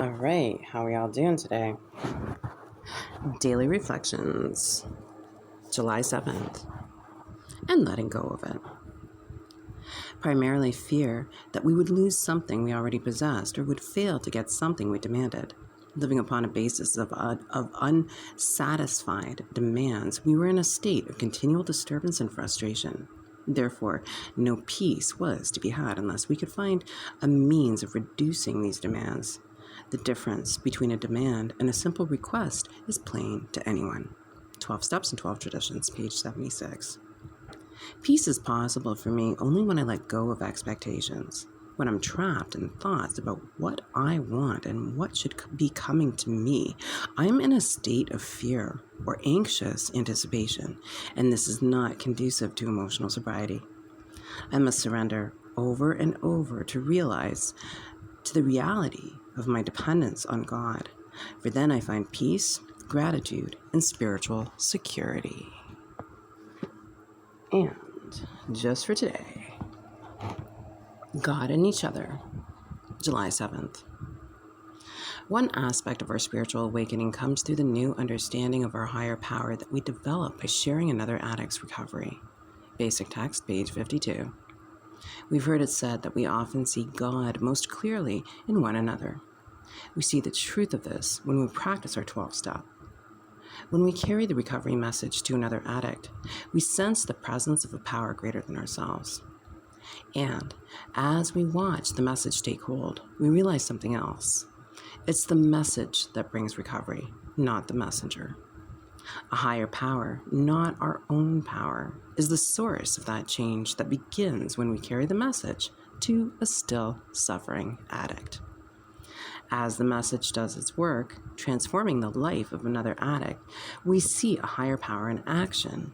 All right, how are y'all doing today? Daily Reflections, July 7th, and letting go of it. Primarily fear that we would lose something we already possessed or would fail to get something we demanded. Living upon a basis of unsatisfied demands, we were in a state of continual disturbance and frustration. Therefore, no peace was to be had unless we could find a means of reducing these demands. The difference between a demand and a simple request is plain to anyone. 12 Steps and 12 Traditions, page 76. Peace is possible for me only when I let go of expectations, when I'm trapped in thoughts about what I want and what should be coming to me. I'm in a state of fear or anxious anticipation, and this is not conducive to emotional sobriety. I must surrender over and over to realize to the reality of my dependence on God, for then I find peace, gratitude, and spiritual security. And just for today, God and each other, July 7th. One aspect of our spiritual awakening comes through the new understanding of our higher power that we develop by sharing another addict's recovery. Basic text, page 52. We've heard it said that we often see God most clearly in one another. We see the truth of this when we practice our 12 step. When we carry the recovery message to another addict, we sense the presence of a power greater than ourselves. And as we watch the message take hold, we realize something else. It's the message that brings recovery, not the messenger. A higher power, not our own power, is the source of that change that begins when we carry the message to a still suffering addict. As the message does its work, transforming the life of another addict, we see a higher power in action.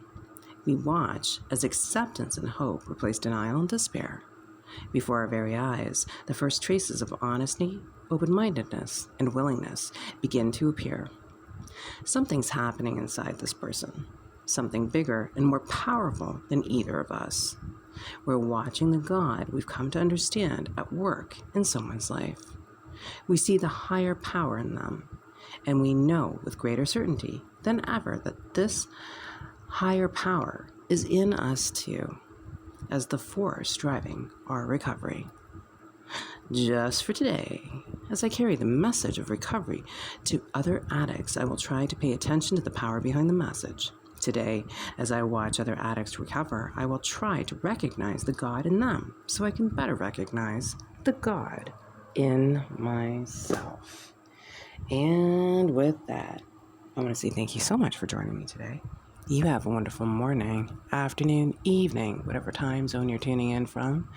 We watch as acceptance and hope replace denial and despair. Before our very eyes, the first traces of honesty, open-mindedness, and willingness begin to appear. Something's happening inside this person, something bigger and more powerful than either of us. We're watching the God we've come to understand at work in someone's life. We see the higher power in them, and we know with greater certainty than ever that this higher power is in us too, as the force driving our recovery. Just for today, as I carry the message of recovery to other addicts, I will try to pay attention to the power behind the message. Today, as I watch other addicts recover, I will try to recognize the God in them so I can better recognize the God in myself. And with that, I want to say thank you so much for joining me today. You have a wonderful morning, afternoon, evening, whatever time zone you're tuning in from.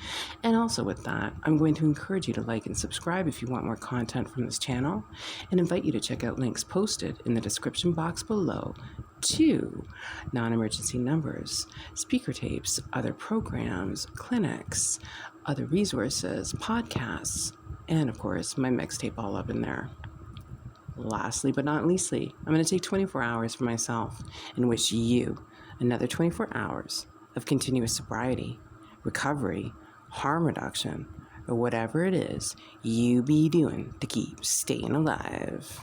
And also with that, I'm going to encourage you to like and subscribe if you want more content from this channel, and invite you to check out links posted in the description box below to non-emergency numbers, speaker tapes, other programs, clinics, other resources, podcasts, and of course, my mixtape all up in there. Lastly, but not leastly, I'm going to take 24 hours for myself and wish you another 24 hours of continuous sobriety, recovery, harm reduction, or whatever it is you be doing to keep staying alive.